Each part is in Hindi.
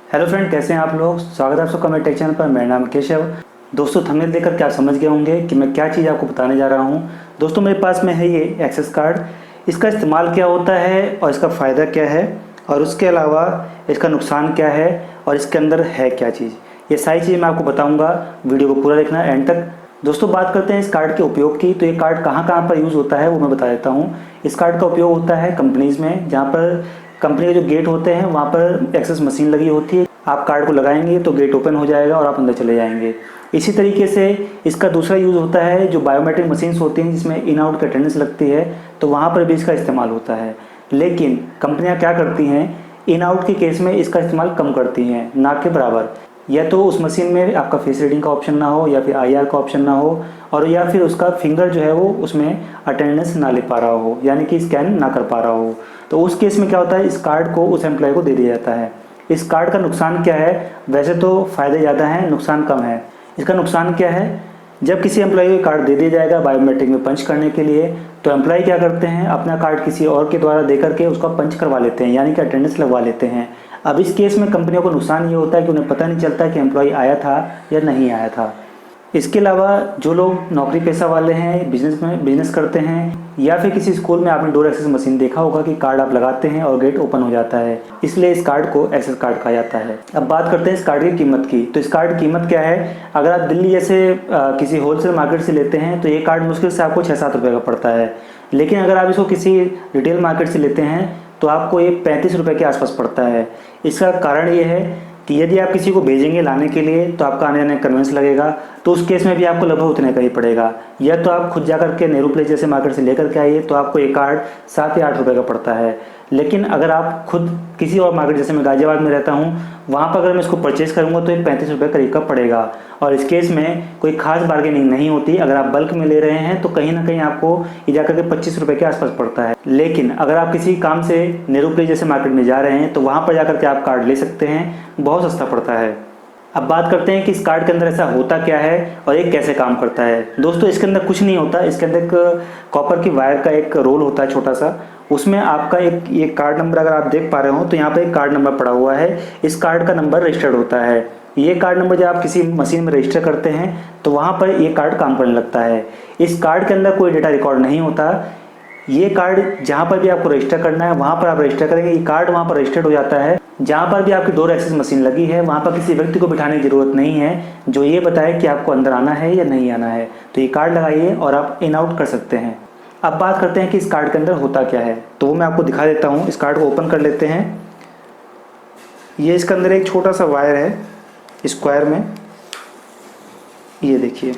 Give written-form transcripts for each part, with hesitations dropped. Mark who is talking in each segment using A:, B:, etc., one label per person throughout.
A: हेलो फ्रेंड, कैसे हैं आप लोग। स्वागत है आप सबका मेरे टेक चैनल पर। मेरा नाम केशव। दोस्तों, थंबनेल देखकर क्या आप समझ गए होंगे कि मैं क्या चीज़ आपको बताने जा रहा हूं। दोस्तों, मेरे पास में है ये एक्सेस कार्ड। इसका इस्तेमाल क्या होता है और इसका फ़ायदा क्या है और उसके अलावा इसका नुकसान क्या है और इसके अंदर है क्या चीज़, ये सारी चीज़ें मैं आपको बताऊँगा। वीडियो को पूरा देखना एंड तक। दोस्तों, बात करते हैं इस कार्ड के उपयोग की। तो ये कार्ड कहाँ कहाँ पर यूज़ होता है वो मैं बता देता हूँ। इस कार्ड का उपयोग होता है कंपनीज़ में, जहाँ पर कंपनी के जो गेट होते हैं वहाँ पर एक्सेस मशीन लगी होती है। आप कार्ड को लगाएंगे तो गेट ओपन हो जाएगा और आप अंदर चले जाएंगे। इसी तरीके से इसका दूसरा यूज़ होता है जो बायोमेट्रिक मशीन्स होती हैं जिसमें इन आउट की अटेंडेंस लगती है, तो वहाँ पर भी इसका इस्तेमाल होता है। लेकिन कंपनियाँ क्या करती हैं, इन आउट के केस में इसका इस्तेमाल कम करती हैं, ना के बराबर। या तो उस मशीन में आपका फेस रीडिंग का ऑप्शन ना हो, या फिर आईआर का ऑप्शन ना हो, और या फिर उसका फिंगर जो है वो उसमें अटेंडेंस ना ले पा रहा हो, यानी कि स्कैन ना कर पा रहा हो। तो उस केस में क्या होता है, इस कार्ड को उस एम्प्लॉय को दे दिया जाता है। इस कार्ड का नुकसान क्या है, वैसे तो फ़ायदे ज़्यादा हैं, नुकसान कम है। इसका नुकसान क्या है, जब किसी एम्प्लॉय को कार्ड दे दिया जाएगा बायोमेट्रिक में पंच करने के लिए, तो एम्प्लॉय क्या करते हैं, अपना कार्ड किसी और के द्वारा दे करके उसका पंच करवा लेते हैं, यानी कि अटेंडेंस लगवा लेते हैं। अब इस केस में कंपनियों को नुकसान ये होता है कि उन्हें पता नहीं चलता कि एम्प्लॉय आया था या नहीं आया था। इसके अलावा जो लोग नौकरी पेशा वाले हैं, बिजनेस करते हैं, या फिर किसी स्कूल में आपने डोर एक्सेस मशीन देखा होगा कि कार्ड आप लगाते हैं और गेट ओपन हो जाता है, इसलिए इस कार्ड को एक्सेस कार्ड कहा जाता है। अब बात करते हैं इस कार्ड की कीमत की। तो इस कार्ड की कीमत क्या है, अगर आप दिल्ली जैसे किसी होलसेल मार्केट से लेते हैं तो ये कार्ड मुश्किल से आपको 6-7 रुपये का पड़ता है। लेकिन अगर आप इसको किसी रिटेल मार्केट से लेते हैं तो आपको ये 35 रुपये के आसपास पड़ता है। इसका कारण ये है कि यदि आप किसी को भेजेंगे लाने के लिए तो आपका आने जाने कन्वेंस लगेगा, तो उस केस में भी आपको लगभग उतने का ही पड़ेगा। या तो आप खुद जाकर के नेहरू प्लेस जैसे मार्केट से लेकर के आइए तो आपको ये कार्ड 7 या 8 रुपये का पड़ता है। लेकिन अगर आप खुद किसी और मार्केट, जैसे मैं गाजियाबाद में रहता हूँ, वहाँ पर अगर मैं इसको परचेज़ करूँगा तो ये 35 रुपये करीब का पड़ेगा। और इस केस में कोई खास बार्गेनिंग नहीं होती। अगर आप बल्क में ले रहे हैं तो कहीं ना कहीं आपको ये जाकर के 25 रुपये के आसपास पड़ता है। लेकिन अगर आप किसी काम से नेहरू प्लेस जैसे मार्केट में जा रहे हैं तो वहाँ पर जाकर के आप कार्ड ले सकते हैं, बहुत सस्ता पड़ता है। अब बात करते हैं कि इस कार्ड के अंदर ऐसा होता क्या है और ये कैसे काम करता है। दोस्तों, इसके अंदर कुछ नहीं होता। इसके अंदर एक कॉपर की वायर का एक रोल होता है छोटा सा, उसमें आपका एक ये कार्ड नंबर अगर आप देख पा रहे हो तो यहाँ पर एक कार्ड नंबर पड़ा हुआ है। इस कार्ड का नंबर रजिस्टर्ड होता है। ये कार्ड नंबर जब आप किसी मशीन में रजिस्टर करते हैं तो वहाँ पर ये कार्ड काम करने लगता है। इस कार्ड के अंदर कोई डेटा रिकॉर्ड नहीं होता। ये कार्ड जहाँ पर भी आपको रजिस्टर करना है वहाँ पर आप रजिस्टर करेंगे, ये कार्ड वहाँ पर रजिस्टर्ड हो जाता है। जहाँ पर भी आपकी डोर एक्सेस मशीन लगी है वहाँ पर किसी व्यक्ति को बिठाने की ज़रूरत नहीं है जो ये बताए कि आपको अंदर आना है या नहीं आना है। तो ये कार्ड लगाइए और आप इन आउट कर सकते हैं। अब बात करते हैं कि इस कार्ड के अंदर होता क्या है, तो वो मैं आपको दिखा देता हूँ। इस कार्ड को ओपन कर लेते हैं। ये इसके अंदर एक छोटा सा वायर है स्क्वायर में, ये देखिए।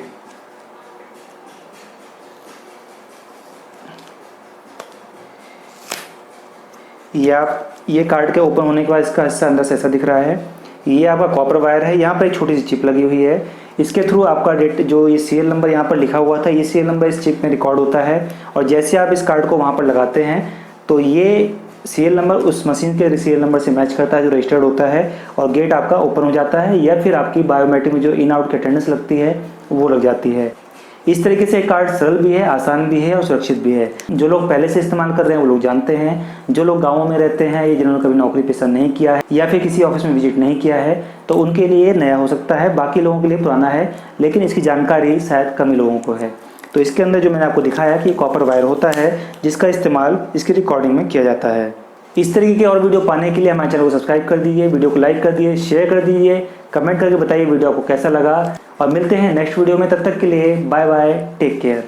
A: ये कार्ड के ओपन होने के बाद इसका हिस्सा अंदर से ऐसा दिख रहा है। ये आपका कॉपर वायर है, यहाँ पर एक छोटी सी चिप लगी हुई है। इसके थ्रू आपका डेट जो ये सीरियल नंबर यहाँ पर लिखा हुआ था, ये सीरियल नंबर इस चिप में रिकॉर्ड होता है। और जैसे आप इस कार्ड को वहाँ पर लगाते हैं तो ये सीरियल नंबर उस मशीन के सीरियल नंबर से मैच करता है जो रजिस्टर्ड होता है, और गेट आपका ओपन हो जाता है, या फिर आपकी बायोमेट्रिक में जो इन आउट की अटेंडेंस लगती है वो लग जाती है। इस तरीके से कार्ड सरल भी है, आसान भी है और सुरक्षित भी है। जो लोग पहले से इस्तेमाल कर रहे हैं वो लोग जानते हैं। जो लोग गाँवों में रहते हैं या जिन्होंने कभी नौकरी पेशा नहीं किया है या फिर किसी ऑफिस में विजिट नहीं किया है, तो उनके लिए नया हो सकता है। बाकी लोगों के लिए पुराना है, लेकिन इसकी जानकारी शायद कम ही लोगों को है। तो इसके अंदर जो मैंने आपको दिखाया कि कॉपर वायर होता है जिसका इस्तेमाल इसकी रिकॉर्डिंग में किया जाता है। इस तरीके के और वीडियो पाने के लिए हमारे चैनल को सब्सक्राइब कर दीजिए, वीडियो को लाइक कर दीजिए, शेयर कर दीजिए, कमेंट करके बताइए वीडियो आपको कैसा लगा। और मिलते हैं नेक्स्ट वीडियो में, तब तक के लिए बाय बाय, टेक केयर।